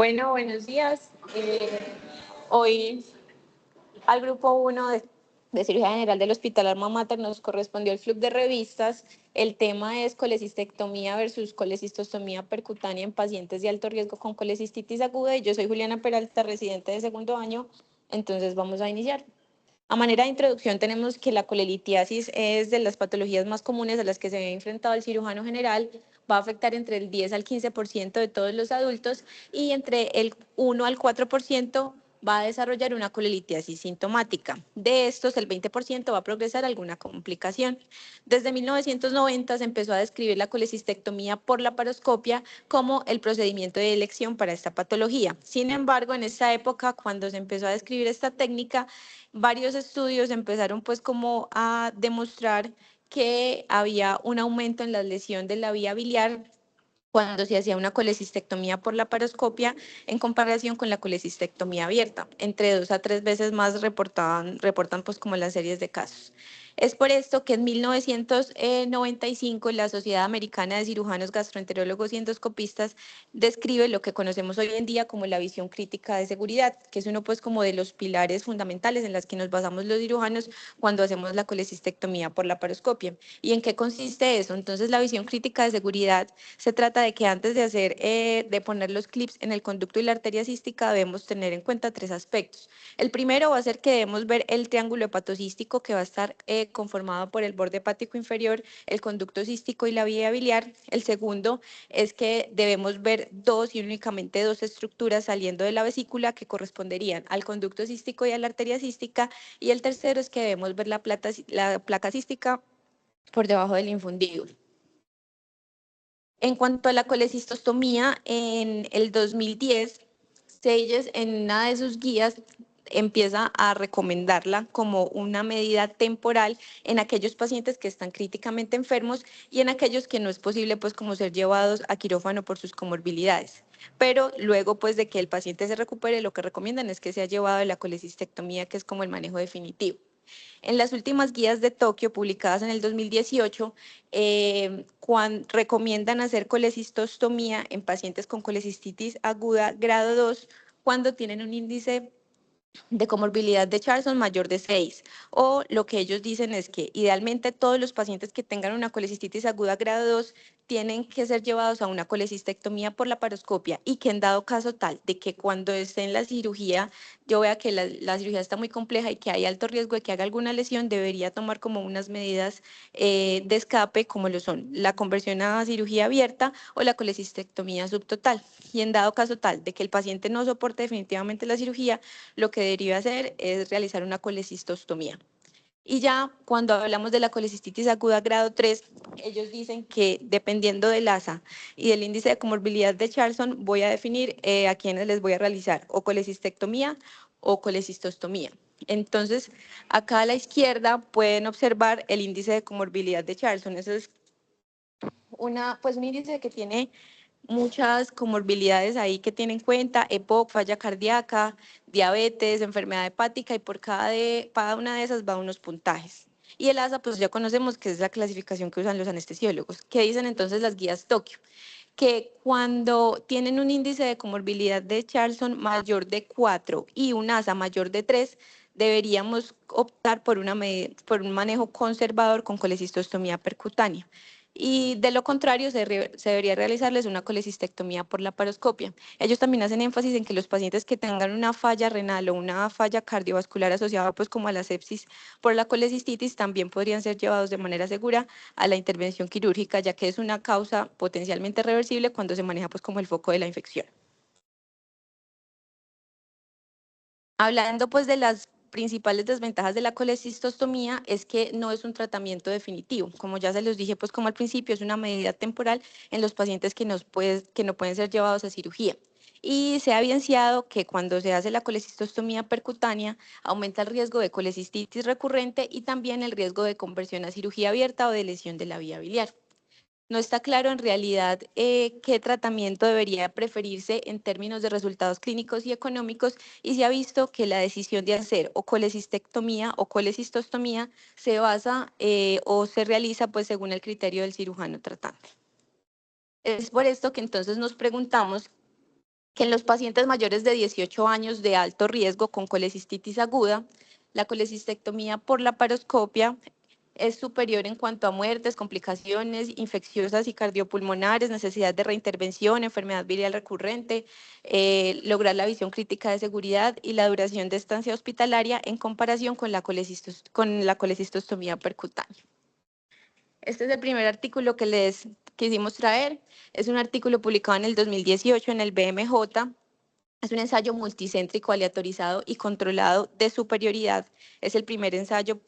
Bueno, buenos días. Hoy al grupo 1 de Cirugía General del Hospital Alma Mater nos correspondió el club de revistas. El tema es colecistectomía versus colecistostomía percutánea en pacientes de alto riesgo con colecistitis aguda y yo soy Juliana Peralta, residente de segundo año, entonces vamos a iniciar. A manera de introducción tenemos que la colelitiasis es de las patologías más comunes a las que se ve enfrentado el cirujano general. Va a afectar entre el 10 al 15% de todos los adultos y entre el 1 al 4% va a desarrollar una colelitiasis sintomática. De estos, el 20% va a progresar a alguna complicación. Desde 1990 se empezó a describir la colecistectomía por laparoscopia como el procedimiento de elección para esta patología. Sin embargo, en esa época, cuando se empezó a describir esta técnica, varios estudios empezaron pues como a demostrar que había un aumento en la lesión de la vía biliar cuando se hacía una colecistectomía por laparoscopia en comparación con la colecistectomía abierta. Entre 2 a 3 veces más reportan pues como las series de casos. Es por esto que en 1995 la Sociedad Americana de Cirujanos Gastroenterólogos y Endoscopistas describe lo que conocemos hoy en día como la visión crítica de seguridad, que es uno pues como de los pilares fundamentales en las que nos basamos los cirujanos cuando hacemos la colecistectomía por laparoscopia. ¿Y en qué consiste eso? Entonces la visión crítica de seguridad se trata de que antes de poner los clips en el conducto y la arteria cística debemos tener en cuenta 3 aspectos. El primero va a ser que debemos ver el triángulo hepatocístico que va a estar conformado por el borde hepático inferior, el conducto cístico y la vía biliar. El segundo es que debemos ver dos y únicamente dos estructuras saliendo de la vesícula que corresponderían al conducto cístico y a la arteria cística. Y el tercero es que debemos ver la placa cística por debajo del infundíbulo. En cuanto a la colecistostomía, en el 2010, Seyes en una de sus guías empieza a recomendarla como una medida temporal en aquellos pacientes que están críticamente enfermos y en aquellos que no es posible pues como ser llevados a quirófano por sus comorbilidades. Pero luego pues de que el paciente se recupere, lo que recomiendan es que sea llevado a la colecistectomía, que es como el manejo definitivo. En las últimas guías de Tokio, publicadas en el 2018, recomiendan hacer colecistostomía en pacientes con colecistitis aguda grado 2 cuando tienen un índice de comorbilidad de Charlson mayor de 6. O lo que ellos dicen es que idealmente todos los pacientes que tengan una colecistitis aguda grado 2 tienen que ser llevados a una colecistectomía por laparoscopia y que en dado caso tal de que cuando esté en la cirugía yo vea que la cirugía está muy compleja y que hay alto riesgo de que haga alguna lesión, debería tomar como unas medidas de escape como lo son la conversión a cirugía abierta o la colecistectomía subtotal. Y en dado caso tal de que el paciente no soporte definitivamente la cirugía, lo que debería hacer es realizar una colecistostomía. Y ya cuando hablamos de la colecistitis aguda grado 3, ellos dicen que dependiendo del ASA y del índice de comorbilidad de Charlson, voy a definir a quienes les voy a realizar o colecistectomía o colecistostomía. Entonces, acá a la izquierda pueden observar el índice de comorbilidad de Charlson. Eso es pues un índice que tiene muchas comorbilidades ahí que tiene en cuenta, EPOC, falla cardíaca, diabetes, enfermedad hepática, y por cada una de esas va unos puntajes. Y el ASA, pues ya conocemos que es la clasificación que usan los anestesiólogos. ¿Qué dicen entonces las guías Tokio? Que cuando tienen un índice de comorbilidad de Charlson mayor de 4 y un ASA mayor de 3, deberíamos optar por un manejo conservador con colecistostomía percutánea. Y de lo contrario, se debería realizarles una colecistectomía por laparoscopia. Ellos también hacen énfasis en que los pacientes que tengan una falla renal o una falla cardiovascular asociada pues como a la sepsis por la colecistitis también podrían ser llevados de manera segura a la intervención quirúrgica, ya que es una causa potencialmente reversible cuando se maneja pues como el foco de la infección. Hablando pues de las principales desventajas de la colecistostomía es que no es un tratamiento definitivo. Como ya se los dije, pues como al principio es una medida temporal en los pacientes que no pueden ser llevados a cirugía. Y se ha evidenciado que cuando se hace la colecistostomía percutánea aumenta el riesgo de colecistitis recurrente y también el riesgo de conversión a cirugía abierta o de lesión de la vía biliar. No está claro en realidad qué tratamiento debería preferirse en términos de resultados clínicos y económicos y se ha visto que la decisión de hacer o colecistectomía o colecistostomía se basa o se realiza pues según el criterio del cirujano tratante. Es por esto que entonces nos preguntamos que en los pacientes mayores de 18 años de alto riesgo con colecistitis aguda, la colecistectomía por laparoscopia es superior en cuanto a muertes, complicaciones infecciosas y cardiopulmonares, necesidad de reintervención, enfermedad biliar recurrente, lograr la visión crítica de seguridad y la duración de estancia hospitalaria en comparación con la colecistostomía percutánea. Este es el primer artículo que les quisimos traer. Es un artículo publicado en el 2018 en el BMJ. Es un ensayo multicéntrico aleatorizado y controlado de superioridad. Es el primer ensayo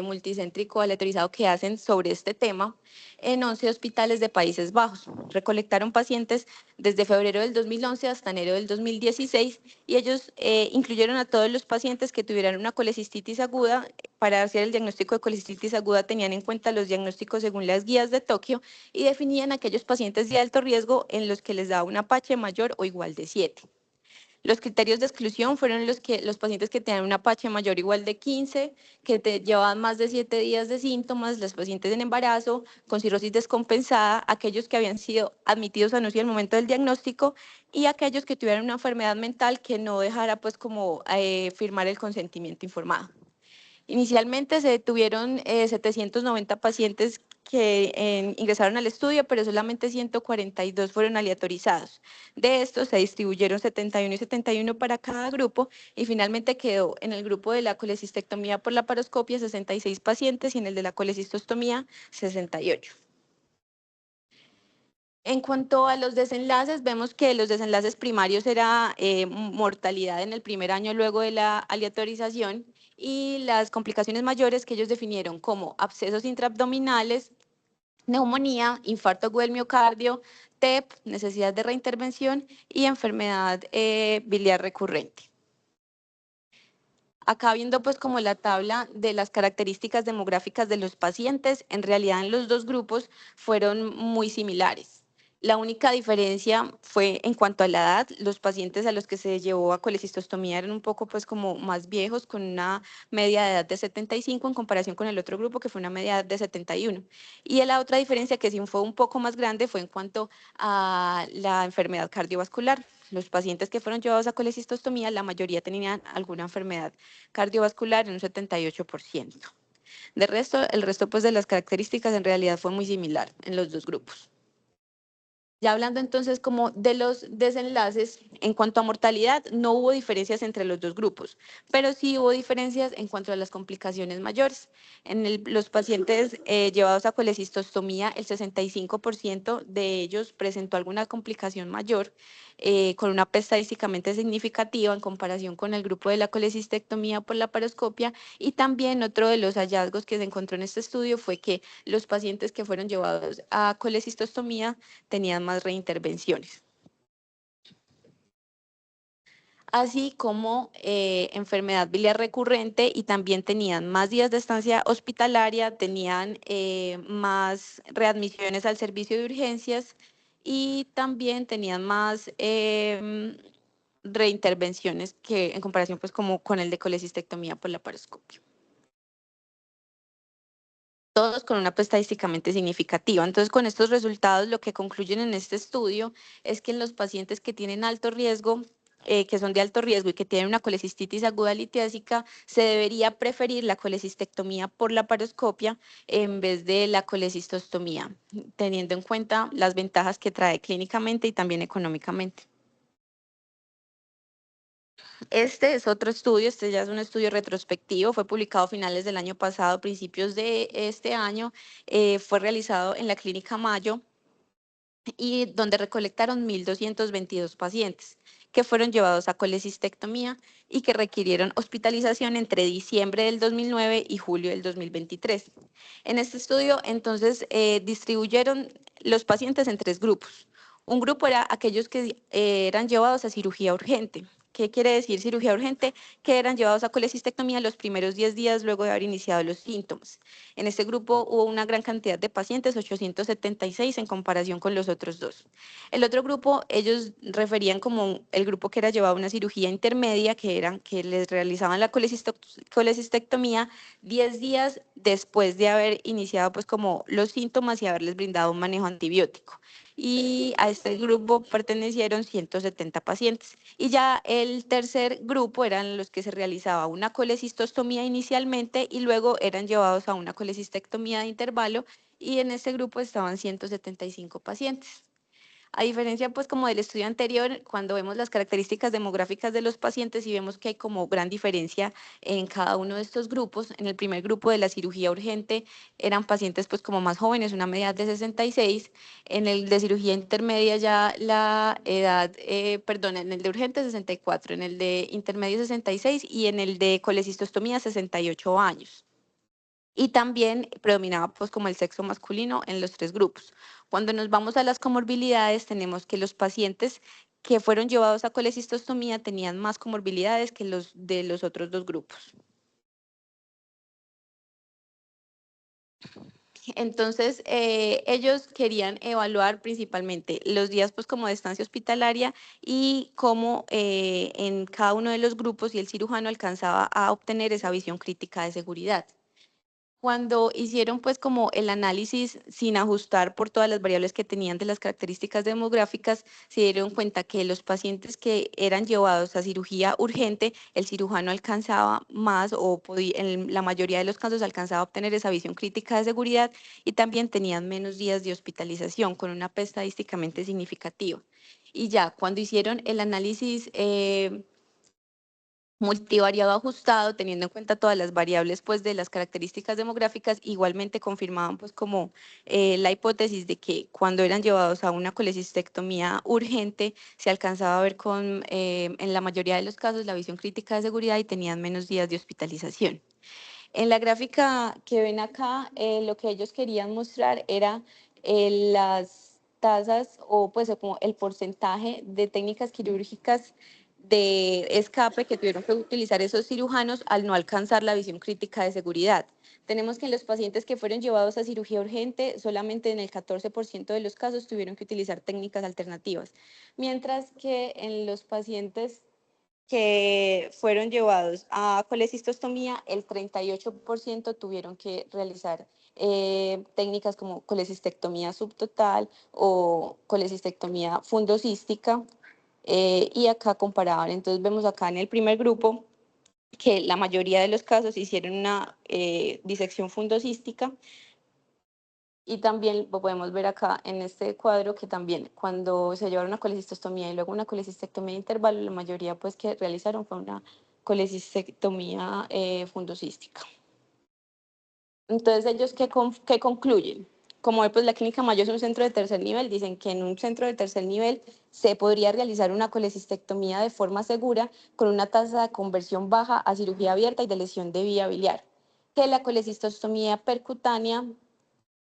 multicéntrico aleatorizado que hacen sobre este tema en 11 hospitales de Países Bajos. Recolectaron pacientes desde febrero del 2011 hasta enero del 2016 y ellos incluyeron a todos los pacientes que tuvieran una colecistitis aguda. Para hacer el diagnóstico de colecistitis aguda tenían en cuenta los diagnósticos según las guías de Tokio y definían aquellos pacientes de alto riesgo en los que les daba un Apache mayor o igual de 7. Los criterios de exclusión fueron los pacientes que tenían un Apache mayor o igual de 15, que llevaban más de 7 días de síntomas, los pacientes en embarazo, con cirrosis descompensada, aquellos que habían sido admitidos a UCI al momento del diagnóstico y aquellos que tuvieran una enfermedad mental que no dejara pues como firmar el consentimiento informado. Inicialmente se tuvieron 790 pacientes que ingresaron al estudio, pero solamente 142 fueron aleatorizados. De estos se distribuyeron 71 y 71 para cada grupo y finalmente quedó en el grupo de la colecistectomía por laparoscopia 66 pacientes y en el de la colecistostomía 68. En cuanto a los desenlaces, vemos que los desenlaces primarios era mortalidad en el primer año luego de la aleatorización y las complicaciones mayores que ellos definieron como abscesos intraabdominales, neumonía, infarto agudo del miocardio, TEP, necesidad de reintervención y enfermedad biliar recurrente. Acá viendo pues como la tabla de las características demográficas de los pacientes, en realidad en los dos grupos fueron muy similares. La única diferencia fue en cuanto a la edad. Los pacientes a los que se llevó a colecistostomía eran un poco pues como más viejos, con una media de edad de 75 en comparación con el otro grupo que fue una media edad de 71. Y la otra diferencia que sí fue un poco más grande fue en cuanto a la enfermedad cardiovascular. Los pacientes que fueron llevados a colecistostomía, la mayoría tenían alguna enfermedad cardiovascular en un 78%. De resto, el resto pues de las características en realidad fue muy similar en los dos grupos. Ya hablando entonces como de los desenlaces, en cuanto a mortalidad, no hubo diferencias entre los dos grupos, pero sí hubo diferencias en cuanto a las complicaciones mayores. En los pacientes llevados a colecistostomía, el 65% de ellos presentó alguna complicación mayor, con una P estadísticamente significativa en comparación con el grupo de la colecistectomía por laparoscopia. Y también otro de los hallazgos que se encontró en este estudio fue que los pacientes que fueron llevados a colecistostomía tenían más reintervenciones, así como enfermedad biliar recurrente y también tenían más días de estancia hospitalaria, tenían más readmisiones al servicio de urgencias y también tenían más reintervenciones que en comparación pues como con el de colecistectomía por laparoscopio. Todos con una P estadísticamente significativa. Entonces, con estos resultados, lo que concluyen en este estudio es que en los pacientes que tienen alto riesgo, que son de alto riesgo y que tienen una colecistitis aguda litiásica, se debería preferir la colecistectomía por laparoscopia en vez de la colecistostomía, teniendo en cuenta las ventajas que trae clínicamente y también económicamente. Este es otro estudio, este ya es un estudio retrospectivo, fue publicado a finales del año pasado, principios de este año, fue realizado en la Clínica Mayo y donde recolectaron 1.222 pacientes que fueron llevados a colecistectomía y que requirieron hospitalización entre diciembre del 2009 y julio del 2023. En este estudio, entonces, distribuyeron los pacientes en tres grupos. Un grupo era aquellos que eran llevados a cirugía urgente. ¿Qué quiere decir cirugía urgente? Que eran llevados a colecistectomía los primeros 10 días luego de haber iniciado los síntomas. En este grupo hubo una gran cantidad de pacientes, 876 en comparación con los otros dos. El otro grupo, ellos referían como el grupo que era llevado a una cirugía intermedia, que les realizaban la colecistectomía 10 días después de haber iniciado pues como los síntomas y haberles brindado un manejo antibiótico. y a este grupo pertenecieron 170 pacientes. Y ya el tercer grupo eran los que se realizaba una colecistostomía inicialmente y luego eran llevados a una colecistectomía de intervalo, y en este grupo estaban 175 pacientes. A diferencia, pues, como del estudio anterior, cuando vemos las características demográficas de los pacientes y vemos que hay como gran diferencia en cada uno de estos grupos. En el primer grupo de la cirugía urgente eran pacientes pues como más jóvenes, una media de 66. En el de cirugía intermedia ya la edad, perdón, en el de urgente 64, en el de intermedio 66 y en el de colecistostomía 68 años. Y también predominaba pues como el sexo masculino en los tres grupos. Cuando nos vamos a las comorbilidades, tenemos que los pacientes que fueron llevados a colecistostomía tenían más comorbilidades que los de los otros dos grupos. Entonces, ellos querían evaluar principalmente los días pues como de estancia hospitalaria y cómo en cada uno de los grupos y el cirujano alcanzaba a obtener esa visión crítica de seguridad. Cuando hicieron pues como el análisis sin ajustar por todas las variables que tenían de las características demográficas, se dieron cuenta que los pacientes que eran llevados a cirugía urgente, el cirujano alcanzaba más o podía, en la mayoría de los casos alcanzaba a obtener esa visión crítica de seguridad, y también tenían menos días de hospitalización con una P estadísticamente significativa. Y ya cuando hicieron el análisis multivariado ajustado, teniendo en cuenta todas las variables pues de las características demográficas, igualmente confirmaban pues como la hipótesis de que cuando eran llevados a una colecistectomía urgente se alcanzaba a ver con en la mayoría de los casos la visión crítica de seguridad y tenían menos días de hospitalización. En la gráfica que ven acá, lo que ellos querían mostrar era las tasas o pues como el porcentaje de técnicas quirúrgicas de escape que tuvieron que utilizar esos cirujanos al no alcanzar la visión crítica de seguridad. Tenemos que en los pacientes que fueron llevados a cirugía urgente, solamente en el 14% de los casos tuvieron que utilizar técnicas alternativas, mientras que en los pacientes que fueron llevados a colecistostomía, el 38% tuvieron que realizar técnicas como colecistectomía subtotal o colecistectomía fundocística. Y acá comparaban, entonces vemos acá en el primer grupo que la mayoría de los casos hicieron una disección fundocística, y también lo podemos ver acá en este cuadro que también cuando se llevaron una colecistostomía y luego una colecistectomía de intervalo, la mayoría pues que realizaron fue una colecistectomía fundocística. Entonces, ¿ellos qué concluyen? Como pues la Clínica Mayo es un centro de tercer nivel, dicen que en un centro de tercer nivel se podría realizar una colecistectomía de forma segura con una tasa de conversión baja a cirugía abierta y de lesión de vía biliar, que la colecistostomía percutánea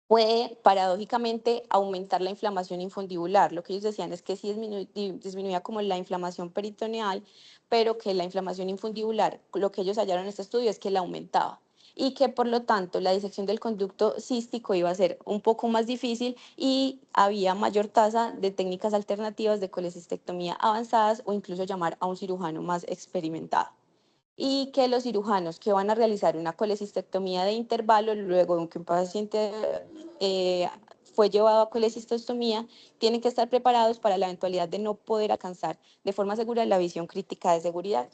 puede paradójicamente aumentar la inflamación infundibular. Lo que ellos decían es que sí disminuía como la inflamación peritoneal, pero que la inflamación infundibular, lo que ellos hallaron en este estudio es que la aumentaba, y que por lo tanto la disección del conducto cístico iba a ser un poco más difícil y había mayor tasa de técnicas alternativas de colecistectomía avanzadas o incluso llamar a un cirujano más experimentado, y que los cirujanos que van a realizar una colecistectomía de intervalo luego de que un paciente eh, fue llevado a colecistostomía tienen que estar preparados para la eventualidad de no poder alcanzar de forma segura la visión crítica de seguridad.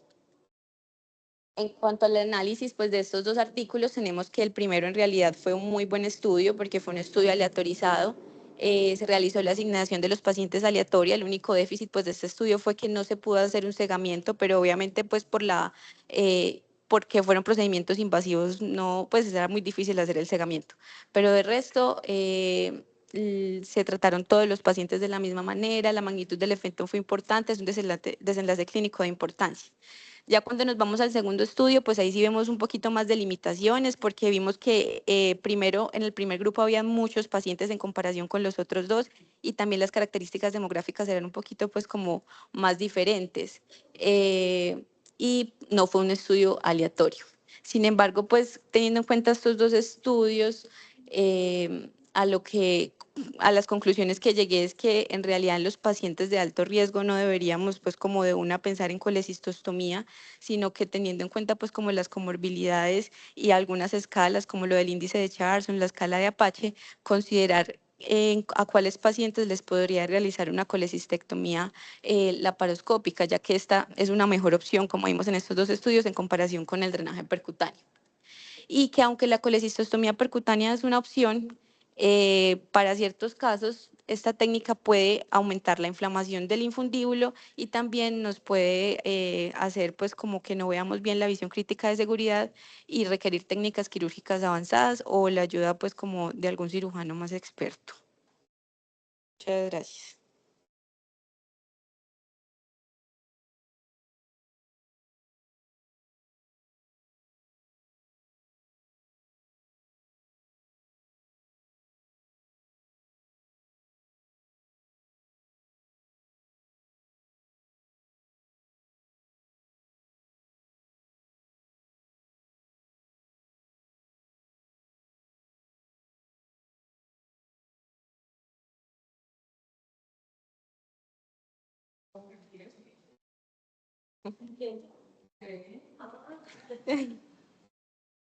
En cuanto al análisis pues, de estos dos artículos, tenemos que el primero en realidad fue un muy buen estudio porque fue un estudio aleatorizado. Se realizó la asignación de los pacientes aleatoria. El único déficit pues, de este estudio fue que no se pudo hacer un cegamiento, pero obviamente pues, porque fueron procedimientos invasivos, no, pues era muy difícil hacer el cegamiento. Pero de resto, se trataron todos los pacientes de la misma manera, la magnitud del efecto fue importante, es un desenlace clínico de importancia. Ya cuando nos vamos al segundo estudio, pues ahí sí vemos un poquito más de limitaciones, porque vimos que primero en el primer grupo había muchos pacientes en comparación con los otros dos, y también las características demográficas eran un poquito pues como más diferentes. Y no fue un estudio aleatorio. Sin embargo, pues teniendo en cuenta estos dos estudios, a lo que a las conclusiones que llegué es que en realidad en los pacientes de alto riesgo no deberíamos pues como de una pensar en colecistostomía, sino que teniendo en cuenta pues como las comorbilidades y algunas escalas como lo del índice de Charson, la escala de Apache, considerar a cuáles pacientes les podría realizar una colecistectomía laparoscópica, ya que esta es una mejor opción, como vimos en estos dos estudios, en comparación con el drenaje percutáneo. Y que aunque la colecistostomía percutánea es una opción, para ciertos casos esta técnica puede aumentar la inflamación del infundíbulo y también nos puede hacer pues como que no veamos bien la visión crítica de seguridad y requerir técnicas quirúrgicas avanzadas o la ayuda pues como de algún cirujano más experto. Muchas gracias.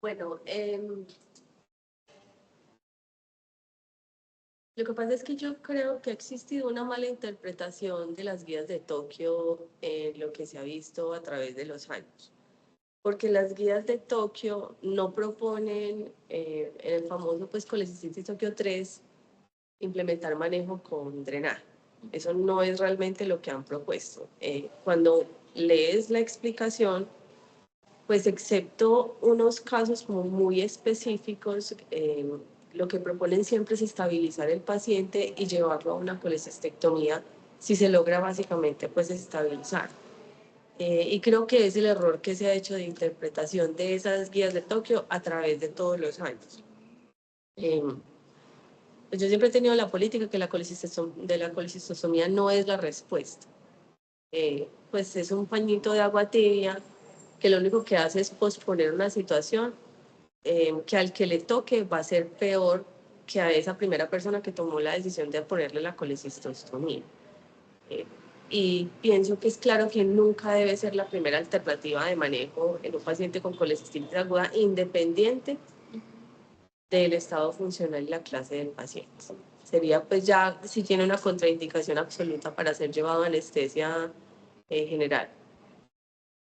Bueno, lo que pasa es que yo creo que ha existido una mala interpretación de las guías de Tokio en lo que se ha visto a través de los años. Porque las guías de Tokio no proponen, en el famoso pues Colecistitis Tokio 3, implementar manejo con drenaje. Eso no es realmente lo que han propuesto. Cuando lees la explicación, pues excepto unos casos como muy específicos, lo que proponen siempre es estabilizar el paciente y llevarlo a una colecistectomía si se logra básicamente pues estabilizar. Y creo que es el error que se ha hecho de interpretación de esas guías de Tokio a través de todos los años. Pues yo siempre he tenido la política que la colecistostomía no es la respuesta. Pues es un pañito de agua tibia que lo único que hace es posponer una situación que al que le toque va a ser peor que a esa primera persona que tomó la decisión de ponerle la colecistostomía. Y pienso que es claro que nunca debe ser la primera alternativa de manejo en un paciente con colecistitis aguda, independiente del estado funcional y la clase del paciente. Sería pues ya si tiene una contraindicación absoluta para ser llevado a anestesia general.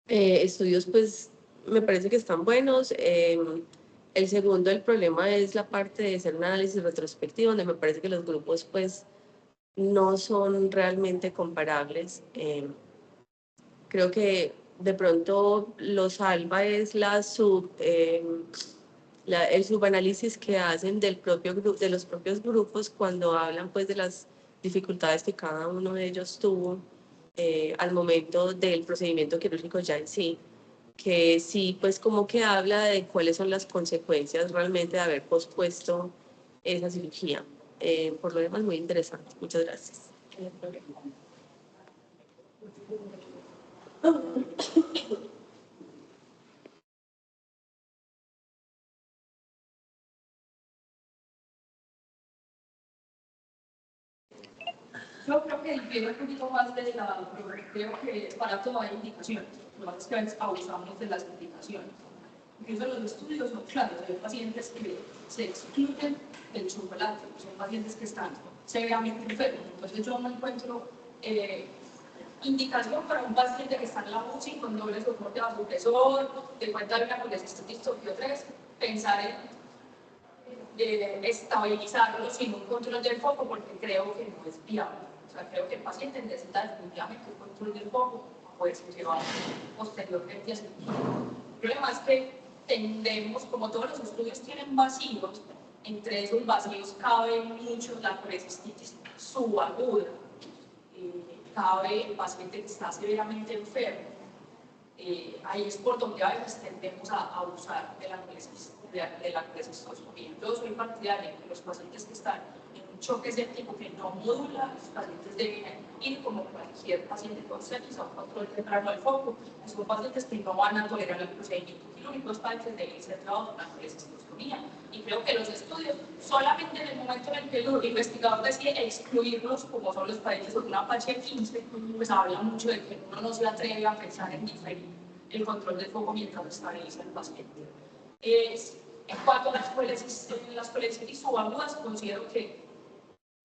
Estudios pues me parece que están buenos. El segundo, el problema es la parte de hacer un análisis retrospectivo, donde me parece que los grupos pues no son realmente comparables. Creo que de pronto lo salva es el subanálisis que hacen de los propios grupos cuando hablan pues de las dificultades que cada uno de ellos tuvo al momento del procedimiento quirúrgico ya en sí, que sí pues como que habla de cuáles son las consecuencias realmente de haber pospuesto esa cirugía. Por lo demás, muy interesante. Muchas gracias. Yo creo que entiendo un poquito más de creo que para todo hay indicaciones, lo que pasa es que a veces abusamos de las indicaciones. Incluso los estudios son claros, hay pacientes que se excluyen del chocolate, son pacientes que están severamente enfermos, entonces yo no encuentro indicación para un paciente que está en la UCI con doble soporte vasopresor, de cuenta de una colecistitis Tokio 3, pensar en estabilizarlo sin un control del foco porque creo que no es viable. O sea, creo que el paciente necesita definitivamente un control del foco, pues llevar posteriormente a cirugía. El problema es que tendemos, como todos los estudios tienen vacíos, entre esos vacíos cabe mucho la colecistitis subaguda, cabe el paciente que está severamente enfermo. Ahí es por donde a veces tendemos a abusar de la colecistostomía. Yo soy partidaria de que los pacientes que están en un choque séptico que no modula, los pacientes deben ir como cualquier paciente con sepsis a un control temprano del foco. Son pacientes que no van a tolerar el procedimiento quirúrgico, los pacientes deben ser tratados con la colecistostomía. Y creo que los estudios, solamente en el momento en el que el investigador decide excluirlos, como son los pacientes con una PH 15, pues habla mucho de que uno no se atreve a pensar en diferir el control del foco mientras estabiliza el paciente. En cuanto a las colecitis subagudas, considero que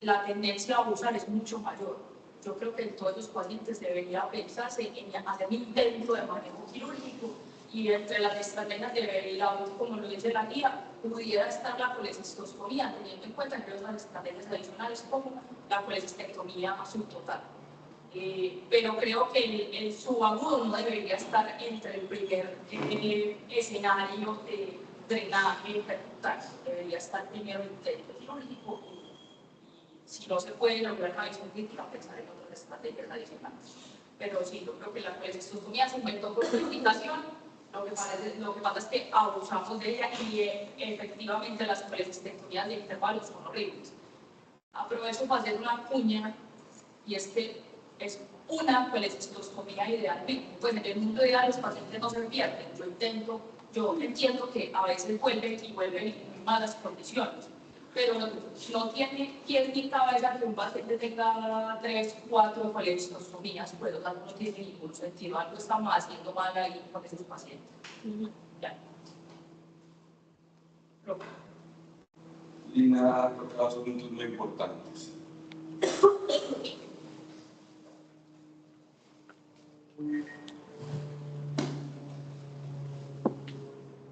la tendencia a usar es mucho mayor. Yo creo que en todos los pacientes debería pensarse en hacer un intento de manejo quirúrgico y entre las estrategias de la, como lo dice la guía, pudiera estar la colecistoscopía, teniendo en cuenta que hay otras estrategias adicionales como la colecistectomía subtotal. Pero creo que el subagudo no debería estar entre el primer escenario de drenaje percutario, debería estar primero el intento quirúrgico y si no se puede lograr una visión crítica, pensar en otras estrategias adicionales. Pero sí, yo creo que la colecistostomía se inventó por su indicación, lo que pasa es que abusamos de ella y efectivamente las colecistectomías de intervalos son horribles. Aprovecho para hacer una cuña y es que es una colecistostomía idealmente. Pues en el mundo ideal los pacientes no se pierden. Yo entiendo que a veces vuelven y vuelven en malas condiciones, pero no tiene quien mi cabeza que un paciente tenga 3, 4 colecistostomías, pues o sea, no tiene ningún sentido. Algo está haciendo mal ahí con esos pacientes. Ya. Lina ha tocado puntos muy importantes.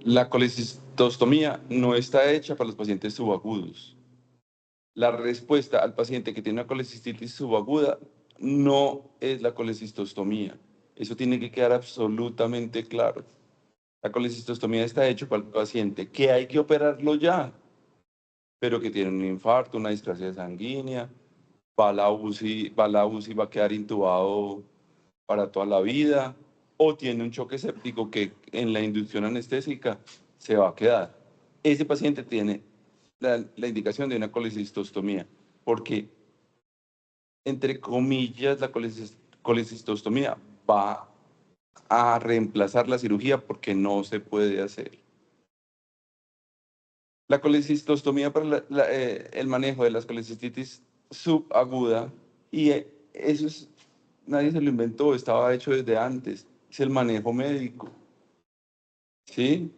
La colecistostomía no está hecha para los pacientes subagudos. La respuesta al paciente que tiene una colecistitis subaguda no es la colecistostomía. Eso tiene que quedar absolutamente claro. La colecistostomía está hecha para el paciente que hay que operarlo ya, pero que tiene un infarto, una displasia sanguínea, va a la UCI, va a quedar intubado para toda la vida, o tiene un choque séptico que en la inducción anestésica se va a quedar. Ese paciente tiene la indicación de una colecistostomía, porque, entre comillas, la colecistostomía va a reemplazar la cirugía porque no se puede hacer. La colecistostomía para el manejo de las colecistitis subaguda, y eso es, nadie se lo inventó, estaba hecho desde antes, es el manejo médico, ¿sí?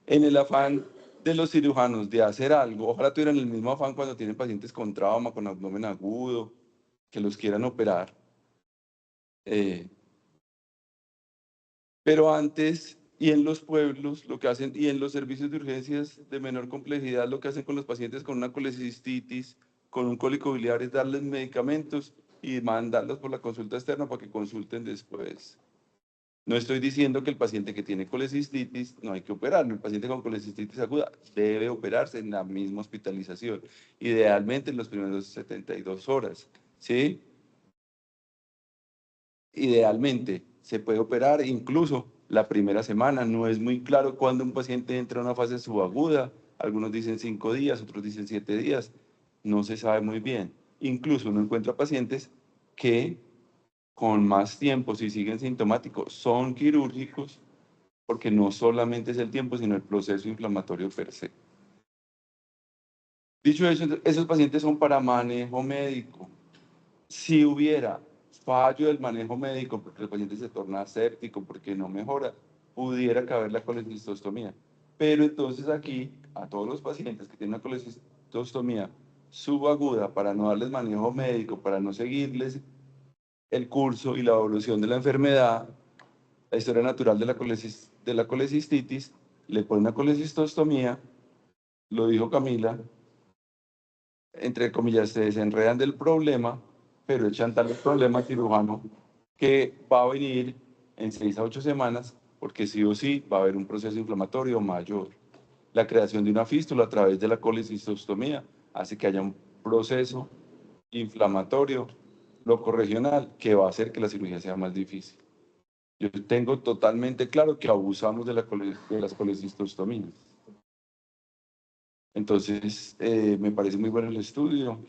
En el afán de los cirujanos de hacer algo, ojalá tuvieran el mismo afán cuando tienen pacientes con trauma, con abdomen agudo, que los quieran operar. Pero antes, y en los pueblos, lo que hacen, y en los servicios de urgencias de menor complejidad, lo que hacen con los pacientes con una colecistitis, con un cólico biliar, es darles medicamentos y mandarlos por la consulta externa para que consulten después. No estoy diciendo que el paciente que tiene colecistitis no hay que operarlo. El paciente con colecistitis aguda debe operarse en la misma hospitalización, idealmente en los primeros 72 horas, ¿sí? Idealmente se puede operar incluso la primera semana. No es muy claro cuándo un paciente entra en una fase subaguda. Algunos dicen 5 días, otros dicen 7 días. No se sabe muy bien. Incluso uno encuentra pacientes que con más tiempo, si siguen sintomáticos, son quirúrgicos, porque no solamente es el tiempo, sino el proceso inflamatorio per se. Dicho eso, esos pacientes son para manejo médico. Si hubiera fallo del manejo médico, porque el paciente se torna séptico, porque no mejora, pudiera caber la colecistostomía. Pero entonces aquí, a todos los pacientes que tienen una colecistostomía subaguda, para no darles manejo médico, para no seguirles el curso y la evolución de la enfermedad, la historia natural de la colecistitis, le ponen una colecistostomía, lo dijo Camila, entre comillas, se desenredan del problema, pero echan tal problema cirujano que va a venir en 6 a 8 semanas, porque sí o sí va a haber un proceso inflamatorio mayor. La creación de una fístula a través de la colecistostomía hace que haya un proceso inflamatorio locorregional que va a hacer que la cirugía sea más difícil. Yo tengo totalmente claro que abusamos de las colecistostomías. Entonces, me parece muy bueno el estudio.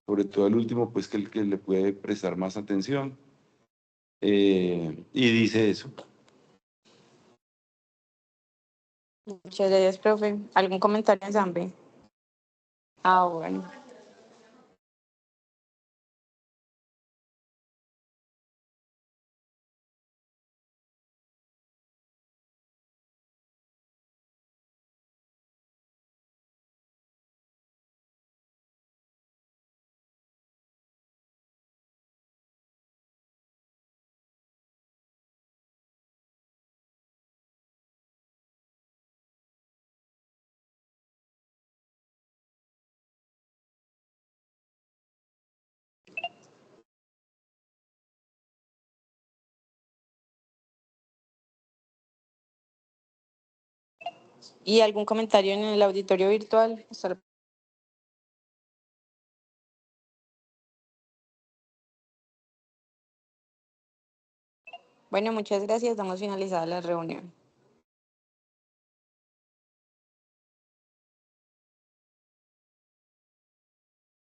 Sobre todo el último, pues que el que le puede prestar más atención. Y dice eso. Muchas gracias, profe. ¿Algún comentario en Zambi? Ah, bueno. ¿Y algún comentario en el auditorio virtual? Bueno, muchas gracias. Damos finalizada la reunión.